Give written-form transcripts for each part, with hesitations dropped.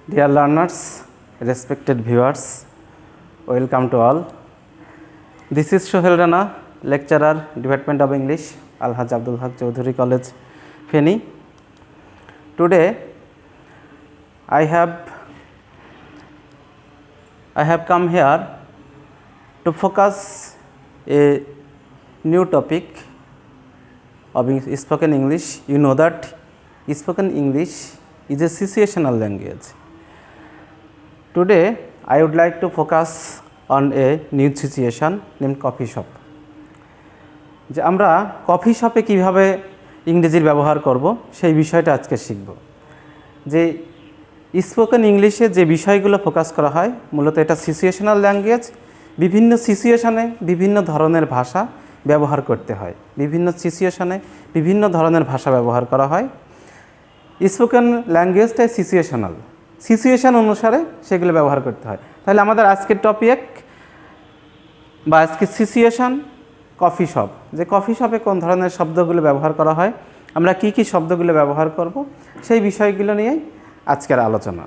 Dear learners, respected viewers, welcome to all. This is Sohel Rana, lecturer, Department of English, Alhaj Abdul Haq Chaudhary College, Feni. Today, I have come here to focus a new topic of spoken English. You know that spoken English is a situational language. Today, I would like to focus on a new situation named coffee shop. যে আমরা coffee শপে কিভাবে ইংরেজির ব্যবহার করব সেই বিষয়টা আজকে শিখব। যে স্পোকেন ইংলিশে যে বিষয়গুলো ফোকাস করা হয় মূলত এটা সিচুয়েশনাল ল্যাঙ্গুয়েজ। বিভিন্ন সিচুয়েশনে বিভিন্ন ধরনের ভাষা ব্যবহার করতে হয়, বিভিন্ন সিচুয়েশনে বিভিন্ন ধরনের ভাষা ব্যবহার করা হয়। স্পোকেন ল্যাঙ্গুয়েজটাই সিচুয়েশন অনুসারে সেগুলো ব্যবহার করতে হয়। তাহলে আমাদের আজকের টপিক বা আজকের সিচুয়েশন কফি শপ। যে কফি শপে কোন ধরনের শব্দগুলো ব্যবহার করা হয়, আমরা কি কি শব্দগুলো ব্যবহার করব সেই বিষয়গুলো নিয়েই আজকের আলোচনা।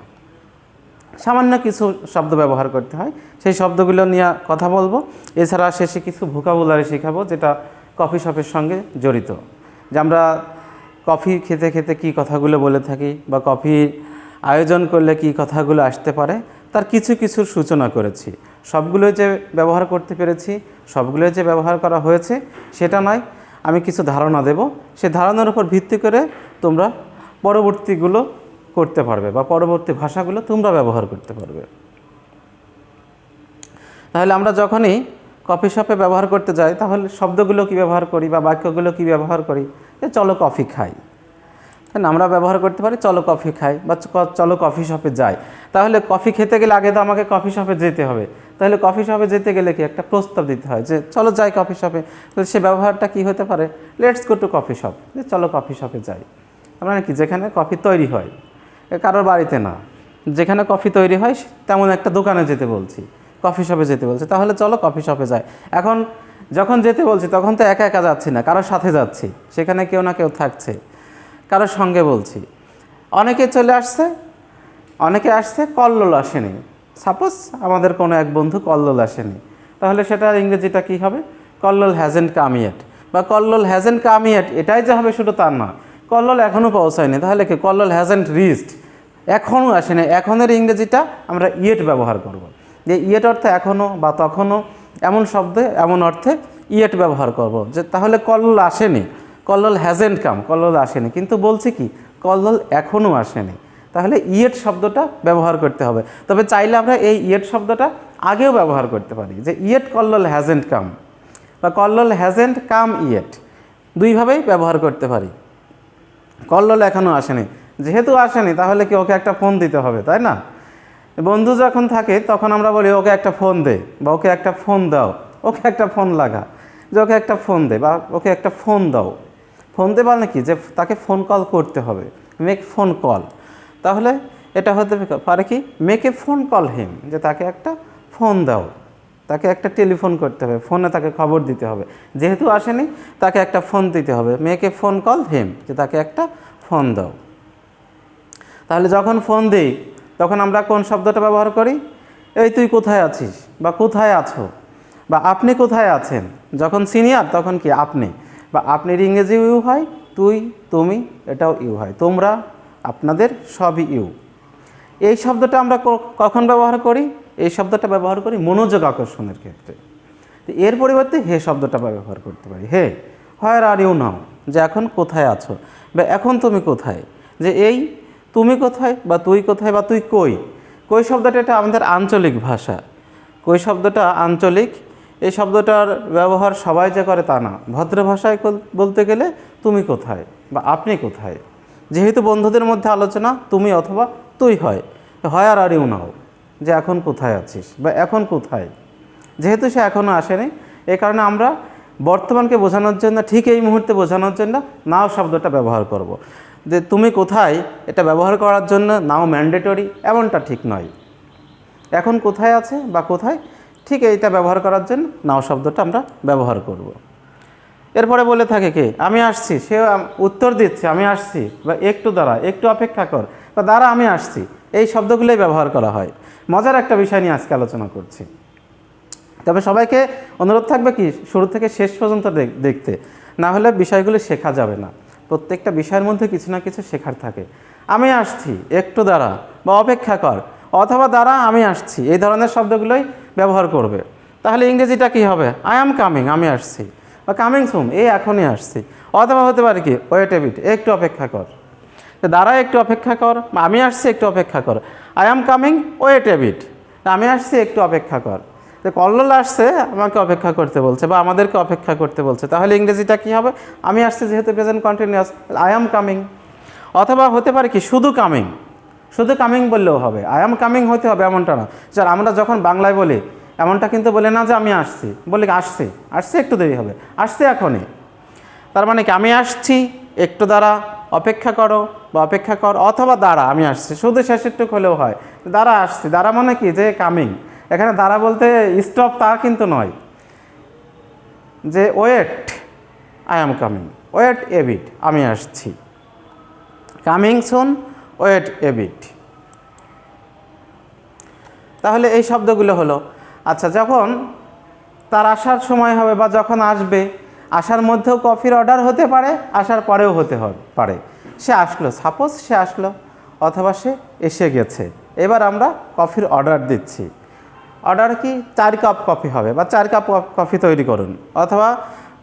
সামান্য কিছু শব্দ ব্যবহার করতে হয়, সেই শব্দগুলো নিয়ে কথা বলবো। এছাড়া শেষে কিছু ভোকাবুলারি শেখাবো যেটা কফি শপের সঙ্গে জড়িত। যে আমরা কফি খেতে খেতে কী কথাগুলো বলে থাকি বা কফি আয়োজন করলে কী কথাগুলো আসতে পারে তার কিছু কিছুর সূচনা করেছি। সবগুলো যে ব্যবহার করতে পেরেছি, সবগুলো যে ব্যবহার করা হয়েছে সেটা নয়, আমি কিছু ধারণা দেব। সেই ধারণার উপর ভিত্তি করে তোমরা পরবর্তীগুলো করতে পারবে বা পরবর্তী ভাষাগুলো তোমরা ব্যবহার করতে পারবে। তাহলে আমরা যখনই কফি শপে ব্যবহার করতে যাই তাহলে শব্দগুলো কি ব্যবহার করি বা বাক্যগুলো কি ব্যবহার করি, যে চলো কফি খাই। আমরা ব্যবহার করতে পারি চলো কফি খাই বা চলো কফি শপে যাই। তাহলে কফি খেতে গেলে আগে তো আমাকে কফি শপে যেতে হবে। তাহলে কফি শপে যেতে গেলে কি একটা প্রস্তাব দিতে হয় যে চলো যাই কফি শপে। তাহলে সে ব্যবহারটা কি হতে পারে, let's go to coffee shop, যে চলো কফি শপে যাই। মানে কি, যেখানে কফি তৈরি হয়, কারোর বাড়িতে না, যেখানে কফি তৈরি হয় তেমন একটা দোকানে যেতে বলছি, কফি শপে যেতে বলছি। তাহলে চলো কফি শপে যাই। এখন যখন যেতে বলছি তখন তো একা একা যাচ্ছি না, কারোর সাথে যাচ্ছি, সেখানে কেউ না কেউ থাকছে, কারোর সঙ্গে বলছি। অনেকে চলে আসছে, অনেকে আসছে, কল্লোল আসেনি। সাপোজ আমাদের কোনো এক বন্ধু কল্লোল আসেনি, তাহলে সেটার ইংরেজিটা কী হবে, কল্লোল হ্যাজেন্ট কাম ইয়েট বা কল্লোল হ্যাজেন্ট কাম ইয়েট। এটাই যে হবে শুধু তার না, কল্লোল এখনও পৌঁছায়নি। তাহলে কি, কল্লোল হ্যাজেন্ট রিচড, এখনও আসেনি। এখনের ইংরেজিটা আমরা ইয়েট ব্যবহার করব। যে ইয়েট অর্থে এখনও বা তখনও, এমন শব্দে এমন অর্থে ইয়েট ব্যবহার করব। যে তাহলে কল্লোল আসেনি, কল্লোল হ্যাজেন্ট কাম, কল্লোল আসেনি, কিন্তু বলছি কি কল্লোল এখনও আসেনি। তাহলে ইয়েট শব্দটা ব্যবহার করতে হবে। তবে চাইলে আমরা এই ইয়েট শব্দটা আগেও ব্যবহার করতে পারি, যে ইয়েট কল্লোল হ্যাজেন্ট কাম বা কল্লোল হ্যাজেন্ট কাম ইয়েট, দুইভাবেই ব্যবহার করতে পারি। কল্লোল এখনও আসেনি, যেহেতু আসেনি তাহলে কি ওকে একটা ফোন দিতে হবে, তাই না? বন্ধু যখন থাকে তখন আমরা বলি ওকে একটা ফোন দে বা ওকে একটা ফোন দাও, ওকে একটা ফোন লাগা, যে ওকে একটা ফোন দে বা ওকে একটা ফোন দাও। ফোন দে মানে কি, যে তাকে ফোন কল করতে হবে, মেক ফোন কল। তাহলে এটা হতে পারে কি, make a phone call him, যে তাকে একটা ফোন দাও, তাকে একটা টেলিফোন করতে হবে, ফোনে তাকে খবর দিতে হবে। যেহেতু আসেনি তাকে একটা ফোন দিতে হবে, make a phone call him, যে তাকে একটা ফোন দাও। তাহলে যখন ফোন দিই তখন আমরা কোন শব্দটা ব্যবহার করি, এই তুই কোথায় আছিস বা কোথায় আছো বা আপনি কোথায় আছেন। যখন সিনিয়র তখন কি আপনি, বা আপনির ইংরেজি ইউ হয়, তুই, তুমি, এটাও ইউ হয়, তোমরা, আপনাদের, সবই ইউ। এই শব্দটা আমরা কখন ব্যবহার করি, এই শব্দটা ব্যবহার করি মনোযোগ আকর্ষণের ক্ষেত্রে। এর পরিবর্তে হে শব্দটা ব্যবহার করতে পারি। হে, হোয়ার আর ইউ নাও, যে এখন কোথায় আছো বা এখন তুমি কোথায়। যে এই তুমি কোথায় বা তুই কোথায় বা তুই কই, কই শব্দটা এটা আমাদের আঞ্চলিক ভাষা। কই শব্দটা আঞ্চলিক, এই শব্দটার ব্যবহার সবাই যে করে তা না। ভদ্র ভাষায় বলতে গেলে তুমি কোথায় বা আপনি কোথায়। যেহেতু বন্ধুদের মধ্যে আলোচনা তুমি অথবা তুই হয়, হোয়ার আর ইউ নাও, যে এখন কোথায় আছিস বা এখন কোথায়। যেহেতু সে এখনও আসেনি, এই কারণে আমরা বর্তমানকে বোঝানোর জন্য, ঠিক এই মুহূর্তে বোঝানোর জন্য নাও শব্দটা ব্যবহার করব। যে তুমি কোথায় এটা ব্যবহার করার জন্য নাও ম্যান্ডেটরি এমনটা ঠিক নয়। এখন কোথায় আছে বা কোথায়, ঠিক এইটা ব্যবহার করার জন্য নাও শব্দটা আমরা ব্যবহার করব। এরপরে বলে থাকে কি, আমি আসছি, সে উত্তর দিচ্ছে আমি আসছি, বা একটু দাঁড়া, একটু অপেক্ষা কর, বা দাঁড়া আমি আসছি। এই শব্দগুলোই ব্যবহার করা হয়। মজার একটা বিষয় নিয়ে আজকে আলোচনা করছি। তবে সবাইকে অনুরোধ থাকবে কি শুরু থেকে শেষ পর্যন্ত দেখতে, না হলে বিষয়গুলো শেখা যাবে না। প্রত্যেকটা বিষয়ের মধ্যে কিছু না কিছু শেখার থাকে। আমি আসছি, একটু দাঁড়া বা অপেক্ষা কর, অথবা দাঁড়া আমি আসছি, এই ধরনের শব্দগুলোই ব্যবহার করবে। তাহলে ইংরেজিটা কি হবে? আই অ্যাম কামিং, আমি আসছি, বা কামিং সুন, এই এখনই আসছি। অথবা হতে পারে কি ওয়েট এ বিট, একটু অপেক্ষা কর, দাঁড়া একটু অপেক্ষা কর, বা আমি আসছি একটু অপেক্ষা কর। I am coming wait a bit, আমি আসছি একটু অপেক্ষা কর। তো কল্লোল আসছে, আমাকে অপেক্ষা করতে বলছে বা আমাদেরকে অপেক্ষা করতে বলছে। তাহলে ইংরেজিটা কী হবে? আমি আসছি যেহেতু present continuous, I am coming. অথবা হতে পারে কি শুধু কামিং, শুধু কামিং বললেও হবে, আই অ্যাম কামিং হতে হবে এমনটা না। স্যার আমরা যখন বাংলায় বলি এমনটা কিন্তু বলে না যে আমি আসছি, বলি আসছি, আসছি একটু দেরি হবে, আসছি এখনই। তার মানে কি আমি আসছি, একটু দাঁড়া, অপেক্ষা করো বা অপেক্ষা কর, অথবা দাঁড়া আমি আসছি, শুধু শেষেরটুক হলেও হয়। দাঁড়া আসছি, দাঁড়া মানে কি যে কামিং। এখানে দাঁড়া বলতে স্টপ তা কিন্তু নয়, যে wait, I am coming, wait a bit, আমি আসছি, coming soon, wait a bit. তাহলে এই শব্দগুলো হলো। আচ্ছা, যখন তার আসার সময় হবে বা যখন আসবে, আসার মধ্যেও কফির অর্ডার হতে পারে, আসার পরেও হতে পারে। সে আসলো, সাপোজ সে আসলো, অথবা সে এসে গেছে। এবার আমরা কফির অর্ডার দিচ্ছি। অর্ডার কি? 4 কাপ কফি হবে বা 4 কাপ কফি তৈরি করুন, অথবা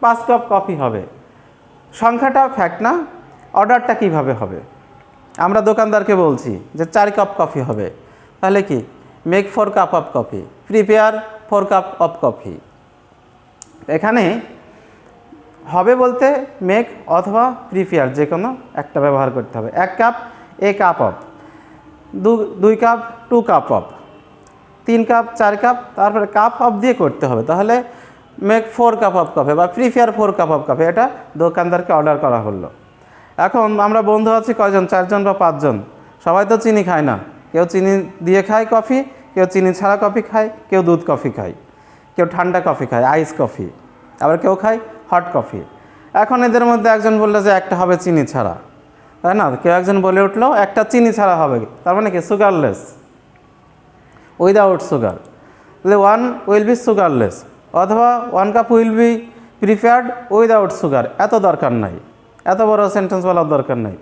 5 কাপ কফি হবে। সংখ্যাটা ফ্যাক্ট না, অর্ডারটা কিভাবে হবে? আমরা দোকানদারকে বলছি যে 4 কাপ কফি হবে, তাহলে কি make 4 cup of coffee, prepare 4 cup of coffee. এখানে হবে বলতে মেক অথবা প্রিপেয়ার যে কোনো একটা ব্যবহার করতে হবে। 1 cup, A cup of, 2 cup, 2 cup of, 3 cup, 4 cup, তারপরে কাপ অফ দিয়ে করতে হবে। তাহলে মেক 4 কাপ অফ কফি বা প্রিপেয়ার 4 কাপ অফ কফি, এটা দোকানদারকে অর্ডার করা হলো। এখন আমরা বন্ধু আছি কয়জন? 4 জন বা 5 জন। সবাই তো চিনি খায় না, কেউ চিনি দিয়ে খায় কফি, কেউ চিনি ছাড়া কফি খায়, কেউ দুধ কফি খায়, কেউ ঠান্ডা কফি খায় আইস কফি, আবার কেউ খায় হট কফি। এখন এদের মধ্যে একজন বললো যে একটা হবে চিনি ছাড়া, তাই না? কেউ একজন বলে উঠলো একটা চিনি ছাড়া হবে, তার মানে কি সুগারলেস, উইদাউট সুগার। তাহলে 1 উইল বি সুগারলেস, অথবা 1 cup will be prepared without sugar. এত দরকার নাই, এত বড় সেন্টেন্স বলার দরকার নাই।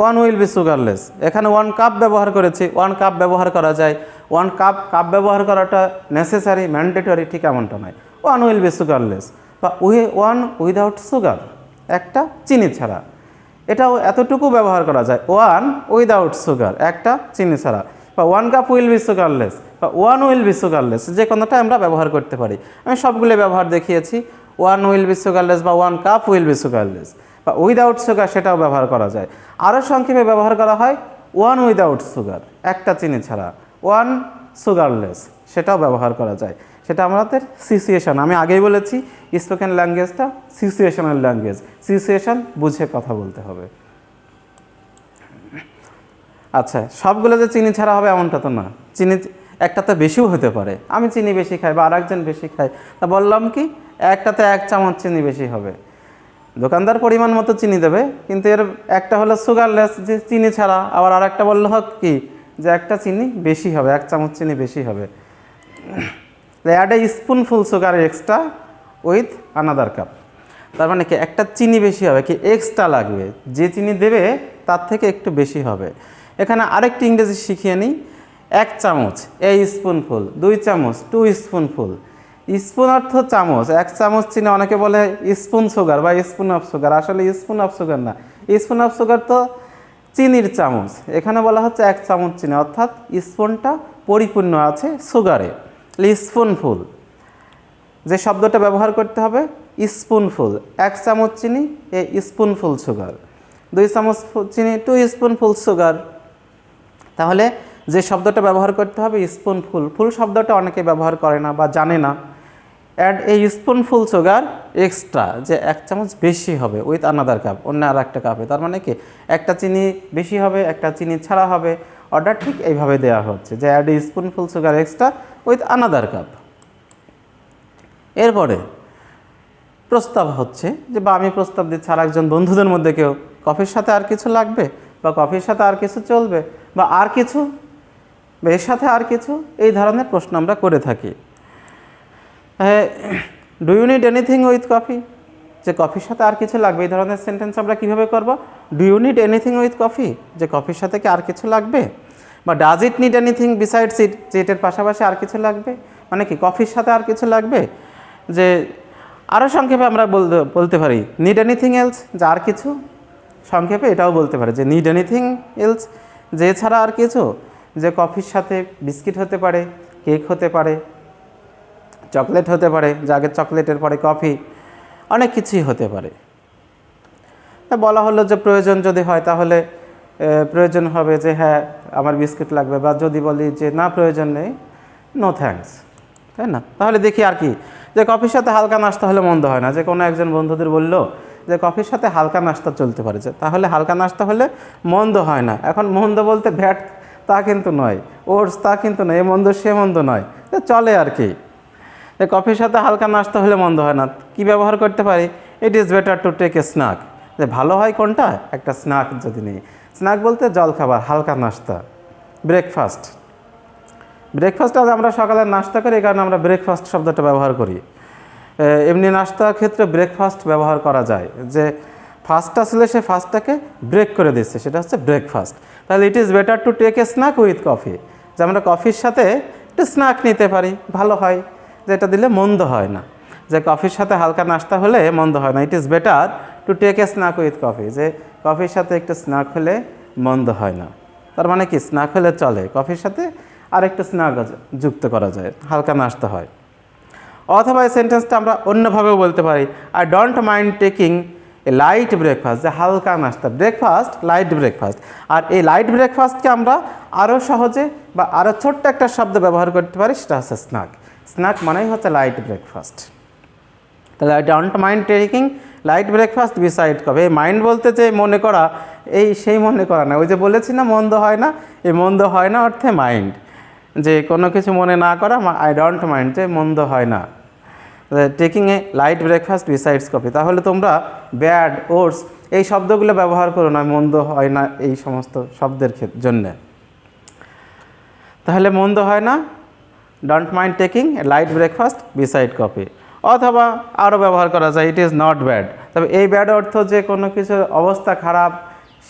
1 উইল বি সুগারলেস, এখানে 1 কাপ ব্যবহার করেছি, 1 কাপ ব্যবহার করা যায়। 1 কাপ, কাপ ব্যবহার করাটা নেসেসারি, ম্যান্ডেটরি ঠিক এমনটা নয়। 1 উইল বি সুগারলেস বা 1 উইদাউট সুগার, একটা চিনি ছাড়া, এটাও এতটুকু ব্যবহার করা যায়। 1 উইদাউট সুগার, একটা চিনি ছাড়া, বা 1 কাপ উইল বি সুগারলেস বা 1 উইল বি সুগারলেস, যে কোনোটা আমরা ব্যবহার করতে পারি। আমি সবগুলো ব্যবহার দেখিয়েছি। 1 উইল বি সুগারলেস বা 1 কাপ উইল বি সুগারলেস বা উইদাউট সুগার, সেটাও ব্যবহার করা যায়। আরও সংক্ষেপে ব্যবহার করা হয় 1 উইদাউট সুগার, একটা চিনি ছাড়া, 1 সুগারলেস, সেটাও ব্যবহার করা যায়। সেটা আমাদের সিচুয়েশন, আমি আগেই বলেছি স্পোকেন ল্যাঙ্গুয়েজটা সিচুয়েশনাল ল্যাঙ্গুয়েজ, সিচুয়েশন বুঝে কথা বলতে হবে। আচ্ছা, সবগুলো যে চিনি ছাড়া হবে এমনটা তো না, চিনি একটাতে বেশিও হতে পারে। আমি চিনি বেশি খাই বা আরেকজন বেশি খায়, তা বললাম কি একটাতে 1 চামচ চিনি বেশি হবে। দোকানদার পরিমাণ মতো চিনি দেবে, কিন্তু এর একটা হলো সুগারলেস, যে চিনি ছাড়া, আবার আর একটা বললে হোক কি যে একটা চিনি বেশি হবে, 1 চামচ চিনি বেশি হবে। Add a spoonful sugar extra with another cup, তার মানে কি একটা চিনি বেশি হবে, কি এক্সট্রা লাগবে, যে চিনি দেবে তার থেকে একটু বেশি হবে। এখানে আরেকটি ইংরেজি শিখিয়ে নিই। 1 চামচ, এ স্পুনফুল, 2 চামচ, 2 স্পুনফুল। স্পুন অর্থ চামচ, 1 চামচ চিনি অনেকে বলে স্পুন সুগার বা স্পুন অফ সুগার, আসলে স্পুন অফ সুগার না, স্পুন অফ সুগার তো চিনির চামচ। এখানে বলা হচ্ছে 1 চামচ চিনি, অর্থাৎ স্পুনটা পরিপূর্ণ আছে সুগারে। স্পুনফুল, যে শব্দটা ব্যবহার করতে হবে স্পুনফুল, 1 চামচ চিনি, এ স্পুনফুল সুগার, 2 চামচ চিনি, 2 স্পুনফুল সুগার। তাহলে যে শব্দটা ব্যবহার করতে হবে স্পুনফুল, ফুল শব্দটা অনেকে ব্যবহার করে না বা জানে না। Add a spoonful sugar extra, যে 1 চামচ বেশি হবে উইথ আনাদার কাপ, অন্য আর একটা কাপে। তার মানে কি একটা চিনি বেশি হবে, একটা চিনি ছাড়া হবে। অর্ডার ঠিক এইভাবে দেওয়া হচ্ছে যে add a spoonful sugar extra with another cup. এরপরে প্রস্তাব হচ্ছে যে, বা আমি প্রস্তাব দিচ্ছি আর একজন বন্ধুদের মধ্যে কেউ কফির সাথে আর কিছু লাগবে বা কফির সাথে আর কিছু চলবে বা আর কিছু বা এর সাথে আর কিছু, এই ধরনের প্রশ্ন আমরা করে থাকি। Do you need anything with coffee, যে কফির সাথে আর কিছু লাগবে, এই ধরনের সেন্টেন্স আমরা কীভাবে করব? Do you need anything with coffee, যে কফির সাথে কি আর কিছু লাগবে? বা does it need anything besides it, যে এটার পাশাপাশি আর কিছু লাগবে, মানে কি কফির সাথে আর কিছু লাগবে? যে আরও সংক্ষেপে আমরা বলতে পারি নিড এনিথিং এলস, যে আর কিছু, সংক্ষেপে এটাও বলতে পারে যে নিড এনিথিং এলস, যে ছাড়া আর কিছু, যে কফির সাথে বিস্কিট হতে পারে, কেক হতে পারে, চকলেট হতে পারে, যে আগে চকলেটের পরে কফি, অনেক কিছুই হতে পারে। বলা হলো যে প্রয়োজন যদি হয় তাহলে প্রয়োজন হবে যে হ্যাঁ আমার বিস্কিট লাগবে, বা যদি বলি যে না প্রয়োজন নেই, নো থ্যাঙ্কস, তাই না? তাহলে দেখি আর কি, যে কফির সাথে হালকা নাস্তা হলে মন্দ হয় না, যে কোনো একজন বন্ধুদের বললো যে কফির সাথে হালকা নাস্তা চলতে পারে, যে তাহলে হালকা নাস্তা হলে মন্দ হয় না। এখন মন্দ বলতে ভ্যাট তা কিন্তু নয়, ওটস তা কিন্তু নয়, এ মন্দ সে মন্দ নয়, চলে আর কি। যে কফির সাথে হালকা নাস্তা হলে মন্দ হয় না, কি ব্যবহার করতে পারি? It is better to take a snack, যে ভালো হয় কোনটা? একটা স্ন্যাক যদি নেই। স্ন্যাক বলতে জলখাবার, হালকা নাস্তা, ব্রেকফাস্ট। ব্রেকফাস্ট আজ আমরা সকালে নাস্তা করি, এই কারণে আমরা ব্রেকফাস্ট শব্দটা ব্যবহার করি। এমনি নাস্তার ক্ষেত্রে ব্রেকফাস্ট ব্যবহার করা যায়, যে ফাস্টটা ছিল সে ফাস্টটাকে ব্রেক করে দিচ্ছে, সেটা হচ্ছে ব্রেকফাস্ট। তাহলে it is better to take a snack with coffee, যে আমরা কফির সাথে একটু স্ন্যাক নিতে পারি, ভালো হয়, যেটা দিলে মন্দ হয় না, যে কফির সাথে হালকা নাস্তা হলে মন্দ হয় না। It is better to take a snack with coffee, যে কফির সাথে একটু স্ন্যাক হলে মন্দ হয় না। তার মানে কি স্ন্যাক হলে চলে, কফির সাথে আর একটু স্ন্যাক যুক্ত করা যায়, হালকা নাস্তা হয়। অথবা এই সেন্টেন্সটা আমরা অন্যভাবেও বলতে পারি, I don't mind taking a light breakfast, যে হালকা নাস্তা, ব্রেকফাস্ট লাইট ব্রেকফাস্ট। আর এই লাইট ব্রেকফাস্টকে আমরা আরও সহজে বা আরও ছোট্ট একটা শব্দ ব্যবহার করতে পারি, সেটা হচ্ছে স্ন্যাক। স্ন্যাক মানেই হচ্ছে লাইট ব্রেকফাস্ট। তাহলে I don't mind taking light breakfast beside coffee, এই মাইন্ড বলতে যে মনে করা, এই সেই মনে করা না, ওই যে বলেছি না মন্দ হয় না, এই মন্দ হয় না অর্থে মাইন্ড, যে কোনো কিছু মনে না করা, আই ডোন্ট মাইন্ড, যে মন্দ হয় না। Taking a light breakfast besides coffee, তাহলে তোমরা ব্যাড, ওটস এই শব্দগুলো ব্যবহার করো না মন্দ হয় না এই সমস্ত শব্দের জন্যে। তাহলে মন্দ হয় না, don't mind taking a light breakfast beside coffee. অথবা আরও ব্যবহার করা যায় ইট ইজ নট ব্যাড, তবে এই ব্যাড অর্থ যে কোনো কিছুর অবস্থা খারাপ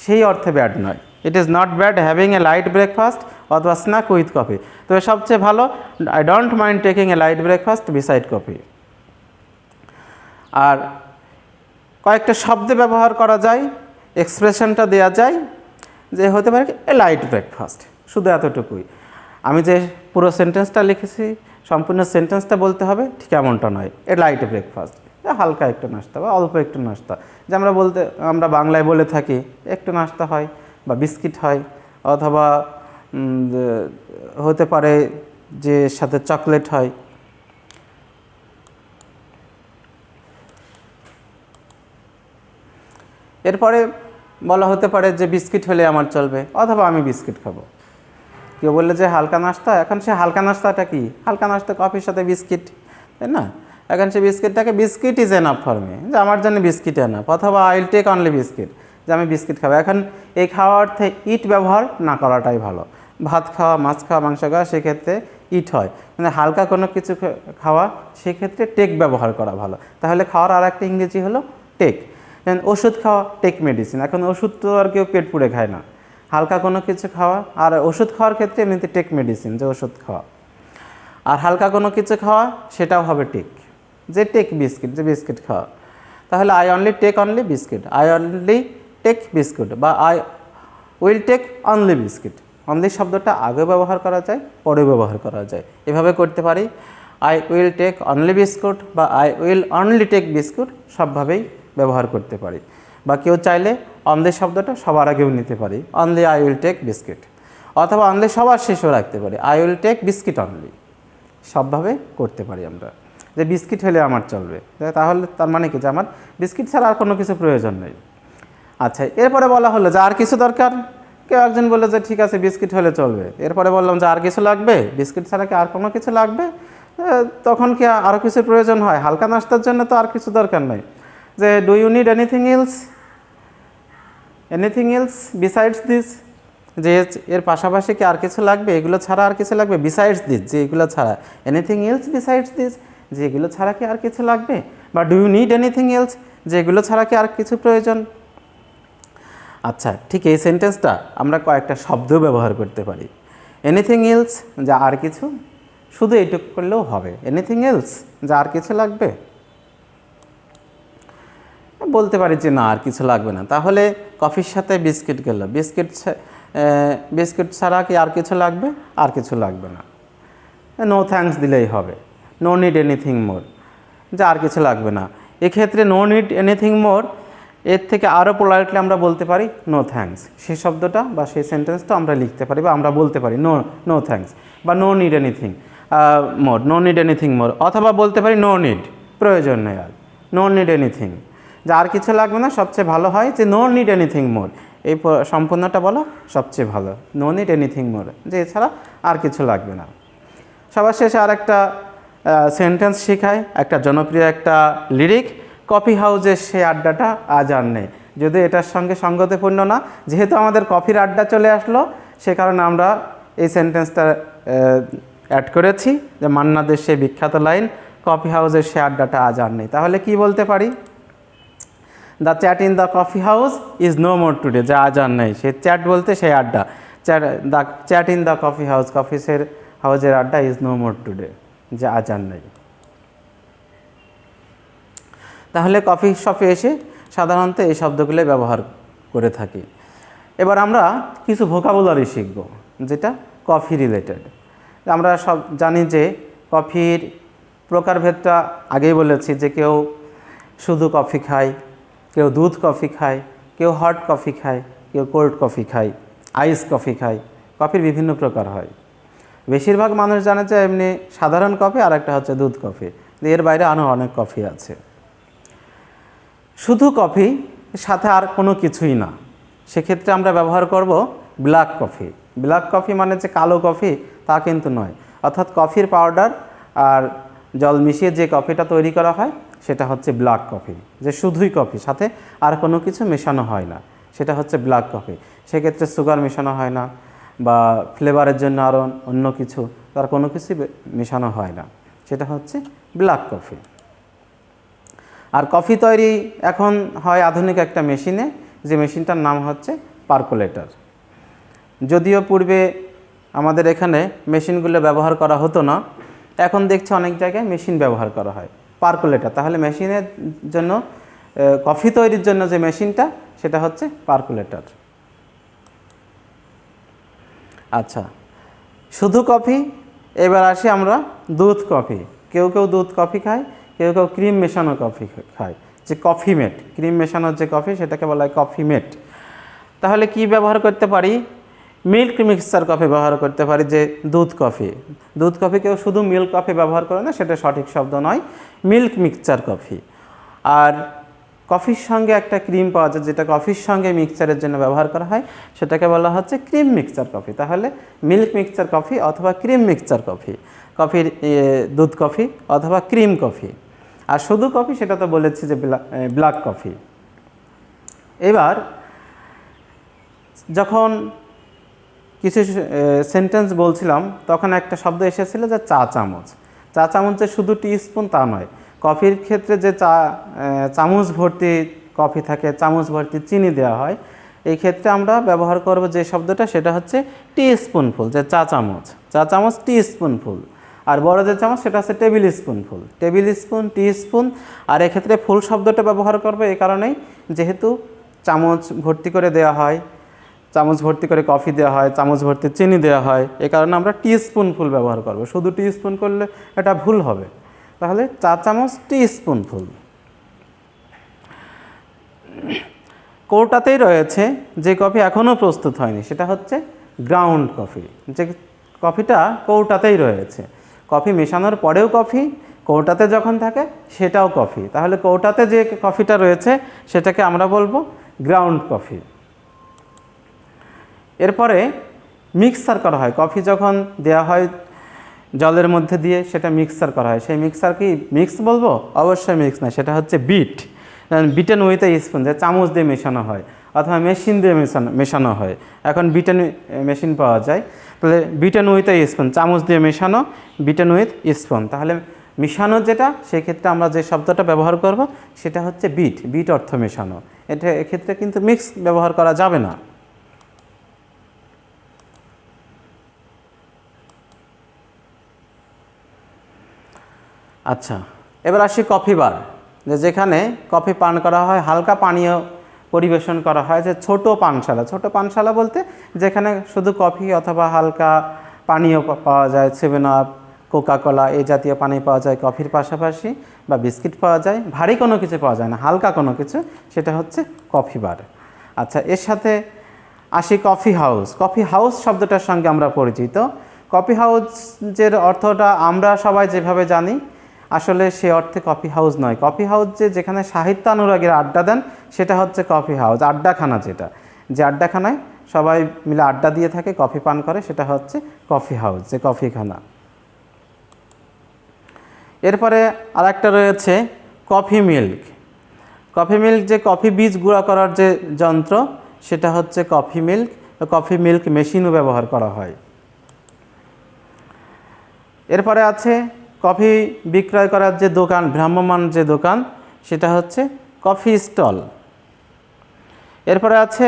সেই অর্থে ব্যাড নয়। It is not bad having a light breakfast অথবা স্ন্যাক উইথ কফি, তবে সবচেয়ে ভালো I don't mind taking a light breakfast beside coffee. আর কয়েকটা শব্দ ব্যবহার করা যায়, এক্সপ্রেশনটা দেওয়া যায়, যে হতে পারে এ লাইট ব্রেকফাস্ট, শুধু এতটুকুই। আমি যে পুরো সেন্টেন্সটা লিখেছি সম্পূর্ণ সেন্টেন্সটা বলতে হবে ঠিক এমনটা নয়, এ লাইট ব্রেকফাস্ট, হালকা একটু নাস্তা বা অল্প একটু নাস্তা, যে আমরা বাংলায় বলে থাকি একটু নাস্তা হয় বা বিস্কিট হয়, অথবা হতে পারে যে সাথে চকলেট হয়। এরপরে বলা হতে পারে যে বিস্কিট হলে আমার চলবে, অথবা আমি বিস্কিট খাবো। কেউ বললে যে হালকা নাস্তা, এখন সে হালকা নাস্তাটা কি? হালকা নাস্তা কফির সাথে বিস্কিট, তাই না? এখন সে বিস্কিটটাকে biscuit is enough for me, যে আমার জন্য বিস্কিট এনাফ, অথবা I will take only biscuit, যে আমি বিস্কিট খাবো। এখন এই খাওয়া অর্থে ইট ব্যবহার না করাটাই ভালো। ভাত খাওয়া, মাছ খাওয়া, মাংস খাওয়া সেক্ষেত্রে ইট হয়, মানে হালকা কোনো কিছু খাওয়া সেক্ষেত্রে টেক ব্যবহার করা ভালো। তাহলে খাওয়ার আর একটা ইংরেজি হলো টেক। যেমন ওষুধ খাওয়া, টেক মেডিসিন। এখন ওষুধ তো আর কেউ পেট পুড়ে খায় না, হালকা কোনো কিছু খাওয়া, আর ওষুধ খাওয়ার ক্ষেত্রে এমনিতে টেক মেডিসিন, যে ওষুধ খাওয়া। আর হালকা কোনো কিছু খাওয়া সেটাও হবে টেক, যে টেক বিস্কিট, যে বিস্কিট খাওয়া। তাহলে I only take only biscuit, I only take biscuit, বা I will take only biscuit. Only শব্দটা আগে ব্যবহার করা যায়, পরে ব্যবহার করা যায়, এভাবে করতে পারি। I will take only biscuit বা I will only take biscuit, সবভাবেই ব্যবহার করতে পারি। বা কেউ চাইলে অনলি শব্দটা সবার আগেও নিতে পারি, only I will take biscuit, অথবা অনলি সবার শেষেও রাখতে পারি, I will take biscuit only. সবভাবে করতে পারি আমরা, যে বিস্কিট হলে আমার চলবে, তাহলে তার মানে কি যে আমার বিস্কিট ছাড়া আর কোনো কিছু প্রয়োজন নেই। আচ্ছা, এরপরে বলা হলো যে আর কিছু দরকার। কেউ একজন বললো যে ঠিক আছে বিস্কিট হলে চলবে। এরপরে বললাম যে আর কিছু লাগবে, বিস্কিট ছাড়া কি আর কোনো কিছু লাগবে? তখন কি আরও কিছু প্রয়োজন হয়? হালকা নাস্তার জন্য তো আর কিছু দরকার নেই, যে do you need anything else besides this, যে এর পাশাপাশি কি আর কিছু লাগবে, এগুলো ছাড়া আর কিছু লাগবে, বিসাইডস দিস, যে এগুলো ছাড়া, এনিথিং এলস বিসাইডস দিস, যে এগুলো ছাড়া কি আর কিছু লাগবে, বা do you need anything else, যে এগুলো ছাড়া কি আর কিছু প্রয়োজন। আচ্ছা, ঠিক এই সেন্টেন্সটা আমরা কয়েকটা শব্দ ব্যবহার করতে পারি। এনিথিং এলস, যা আর কিছু, শুধু এইটুকু করলেও হবে। এনিথিং এলস, যা আর কিছু লাগবে, বলতে পারি যে না আর কিছু লাগবে না। তাহলে কফির সাথে বিস্কিট গেল, বিস্কিট ছাড়া কি আর কিছু লাগবে, আর কিছু লাগবে না, নো থ্যাঙ্কস দিলেই হবে। নো নিড এনিথিং মোর, যা আর কিছু লাগবে না। এক্ষেত্রে নো নিড এনিথিং মোর, এর থেকে আরও পোলাইটলি আমরা বলতে পারি নো থ্যাঙ্কস। সেই শব্দটা বা সেই সেন্টেন্সটা আমরা লিখতে পারি বা আমরা বলতে পারি নো থ্যাঙ্কস, বা no need anything more, no need anything more, অথবা বলতে পারি নো নিড, প্রয়োজন নেই আর, নো নিড এনিথিং, যা আর কিছু লাগবে না। সবচেয়ে ভালো হয় যে নো নিড এনিথিং মোর, এই সম্পূর্ণটা বলা সবচেয়ে ভালো, নো নিড এনিথিং মোর, যে এছাড়া আর কিছু লাগবে না। সবার শেষে আর একটা সেন্টেন্স শেখায়, একটা জনপ্রিয় একটা লিরিক, কফি হাউসের সে আড্ডাটা আজ আর নেই। যদি এটার সঙ্গে সঙ্গতিপূর্ণ না, যেহেতু আমাদের কফির আড্ডা চলে আসলো, সে কারণে আমরা এই সেন্টেন্সটা অ্যাড করেছি, যে মান্না দের সেই বিখ্যাত লাইন, কফি হাউসের সে আড্ডাটা আজ আর নেই। তাহলে কি বলতে পারি, the chat in the coffee house is no more today, যা আজ আর নেই। সে চ্যাট বলতে সেই আড্ডা, the chat in the coffee house, কফিসের হাউজের আড্ডা ইজ নো মোর টুডে, যে আজ আর নেই। তাহলে কফি শপে এসে সাধারণত এই শব্দগুলো ব্যবহার করে থাকি। এবার আমরা কিছু ভোকাবুলারি শিখব, যেটা কফি রিলেটেড। আমরা সব জানি যে কফির প্রকারভেদটা আগেই বলেছি, যে কেউ শুধু কফি খায়, কেউ দুধ কফি খায়, কেউ হট কফি খায়, কেউ কোল্ড কফি খায়, আইস কফি খায়। কফির বিভিন্ন প্রকার হয়। বেশিরভাগ মানুষ জানে যে এমনি সাধারণ কফি, আর একটা হচ্ছে দুধ কফি, এর বাইরে আরও অনেক কফি আছে। শুধু কফি সাথে আর কোনো কিছুই না, সেক্ষেত্রে আমরা ব্যবহার করব ব্ল্যাক কফি। ব্ল্যাক কফি মানে যে কালো কফি তা কিন্তু নয়, অর্থাৎ কফির পাউডার আর জল মিশিয়ে যে কফিটা তৈরি করা হয় সেটা হচ্ছে ব্ল্যাক কফি, যে শুধুই কফি, সাথে আর কোনো কিছু মেশানো হয় না, সেটা হচ্ছে ব্ল্যাক কফি। সেক্ষেত্রে সুগার মেশানো হয় না, বা ফ্লেভারের জন্য আরও অন্য কিছু, তার কোনো কিছুই মেশানো হয় না, সেটা হচ্ছে ব্ল্যাক কফি। আর কফি তৈরি এখন হয় আধুনিক একটা মেশিনে, যে মেশিনটার নাম হচ্ছে পার্কোলেটর। যদিও পূর্বে আমাদের এখানে মেশিনগুলো ব্যবহার করা হতো না, এখন দেখছি অনেক জায়গায় মেশিন ব্যবহার করা হয়, পার্কোলেটর। তাহলে মেশিনের জন্য, কফি তৈরির জন্য যে মেশিনটা, সেটা হচ্ছে পার্কোলেটর। আচ্ছা, শুধু কফি। এবার আসি আমরা দুধ কফি। কেউ কেউ দুধ কফি খায়, কেউ কেউ ক্রিম মেশানো কফি খায়, যে কফি মেট, ক্রিম মেশানোর যে কফি সেটাকে বলা হয় কফি মেট। তাহলে কি ব্যবহার করতে পারি, মিল্ক মিক্সচার কফি ব্যবহার করতে পারি, যে দুধ কফি। দুধ কফি কেউ শুধু মিল্ক কফি ব্যবহার করে না, সেটা সঠিক শব্দ নয়, মিল্ক মিক্সচার কফি। আর কফির সঙ্গে একটা ক্রিম পাওয়া যায়, যেটা কফির সঙ্গে মিক্সচারের জন্য ব্যবহার করা হয়, সেটাকে বলা হচ্ছে ক্রিম মিক্সচার কফি। তাহলে মিল্ক মিক্সচার কফি অথবা ক্রিম মিক্সচার কফি, কফির দুধ কফি অথবা ক্রিম কফি। আর শুধু কফি সেটা তো বলেছি যে ব্ল্যাক কফি। এবার যখন কিছু সেন্টেন্স বলছিলাম, তখন একটা শব্দ এসেছিল যে চা চামচ। চা চামচ যে শুধু টি স্পুন তা নয়, কফির ক্ষেত্রে যে চামচ ভর্তি কফি থাকে, চামচ ভর্তি চিনি দেওয়া হয়, এই ক্ষেত্রে আমরা ব্যবহার করব যে শব্দটা, সেটা হচ্ছে টি স্পুনফুল, যে চা চামচ, চা চামচ টি স্পুনফুল। আর বড় যে চামচ সেটা হচ্ছে টেবিল স্পুনফুল, টেবিল স্পুন, টি স্পুন। আর এক্ষেত্রে ফুল শব্দটা ব্যবহার করবো এই কারণেই, যেহেতু চামচ ভর্তি করে দেওয়া হয়, চামচ ভর্তি করে কফি দেওয়া হয়, চামচ ভর্তি চিনি দেওয়া হয়, এই কারণে আমরা টি স্পুনফুল ব্যবহার করব। শুধু টি স্পুন করলে এটা ভুল হবে, তাহলে চা চামচ টি স্পুনফুল। কৌটাতেই রয়েছে যে কফি এখনও প্রস্তুত হয়নি, সেটা হচ্ছে গ্রাউন্ড কফি, যে কফিটা কৌটাতেই রয়েছে। কফি মেশানোর পরেও কফি, কৌটাতে যখন থাকে সেটাও কফি। তাহলে কৌটাতে যে কফিটা রয়েছে সেটাকে আমরা বলবো গ্রাউন্ড কফি। এরপরে মিক্সার করা হয়, কফি যখন দেওয়া হয় জলের মধ্যে দিয়ে, সেটা মিক্সার করা হয়। সেই মিক্সার কি মিক্স বলবো? অবশ্যই মিক্স না, সেটা হচ্ছে beat, beaten with a spoon, যে চামচ দিয়ে মেশানো হয়। অথবা মেশিন দিয়ে মেশানো হয়। এখন বিটেন মেশিন পাওয়া যায়, তাহলে বিটেন উইথ স্পুন, চামচ দিয়ে মেশানো, বিটেন উইথ স্পুন। তাহলে মেশানো যেটা, সেক্ষেত্রে আমরা যে শব্দটা ব্যবহার করব সেটা হচ্ছে বিট, বিট অর্থ মেশানো। এটা এক্ষেত্রে কিন্তু মিক্স ব্যবহার করা যাবে না। আচ্ছা, এবার আসি কফি বার, যেখানে কফি পান করা হয়, হালকা পানীয় পরিবেশন করা হয়, যে ছোট পানশালা। ছোট পানশালা বলতে যেখানে শুধু কফি অথবা হালকা পানীয় পাওয়া যায়, 7 আপ, কোকাকোলা এই জাতীয় পানি পাওয়া যায় কফির পাশাপাশি, বা বিস্কিট পাওয়া যায়, ভারী কোনো কিছু পাওয়া যায় না, হালকা কোনো কিছু, সেটা হচ্ছে কফি বার। আচ্ছা, এর সাথে আসি কফি হাউস। কফি হাউস শব্দটার সঙ্গে আমরা পরিচিত। কফি হাউসের অর্থটা আমরা সবাই যেভাবে জানি, আসলে সে অর্থে কফি হাউস নয়। কফি হাউস যেখানে সাহিত্যানুরাগীরা আড্ডা দেন, সেটা হচ্ছে কফি হাউস। আড্ডাখানা, যেটা যে আড্ডাখানায় সবাই মিলে আড্ডা দিয়ে থাকে, কফি পান করে, সেটা হচ্ছে কফি হাউস, যে কফিখানা। এরপরে আরেকটা রয়েছে কফি মিল্ক। কফি মিল্ক, যে কফি বীজ গুঁড়া করার যে যন্ত্র, সেটা হচ্ছে কফি মিল্ক। কফি মিল্ক মেশিনও ব্যবহার করা হয়। এরপরে আছে কফি বিক্রয় করার যে দোকান, ভ্রাম্যমাণ যে দোকান, সেটা হচ্ছে কফি স্টল। এরপরে আছে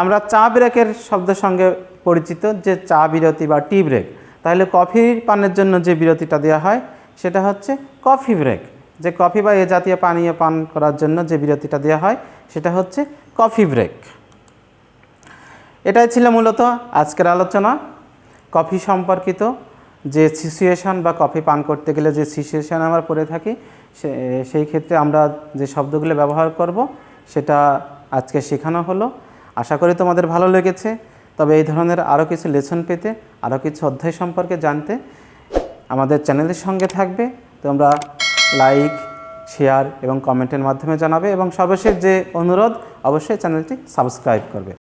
আমরা চা ব্রেকের শব্দের সঙ্গে পরিচিত, যে চা বিরতি বা টি ব্রেক। তাহলে কফি পানের জন্য যে বিরতিটা দেওয়া হয়, সেটা হচ্ছে কফি ব্রেক। যে কফি বা এ জাতীয় পানীয় পান করার জন্য যে বিরতিটা দেওয়া হয়, সেটা হচ্ছে কফি ব্রেক। এটাই ছিল মূলত আজকের আলোচনা, কফি সম্পর্কিত যে সিচুয়েশান বা কফি পান করতে গেলে যে সিচুয়েশান আমরা পড়ে থাকি, সেই ক্ষেত্রে আমরা যে শব্দগুলো ব্যবহার করব, সেটা আজকে শেখানো হলো। আশা করি তোমাদের ভালো লেগেছে। তবে এই ধরনের আরও কিছু লেসন পেতে, আরও কিছু অধ্যায় সম্পর্কে জানতে আমাদের চ্যানেলের সঙ্গে থাকবে। তোমরা লাইক, শেয়ার এবং কমেন্টের মাধ্যমে জানাবে, এবং সর্বশেষ যে অনুরোধ, অবশ্যই চ্যানেলটি সাবস্ক্রাইব করবে।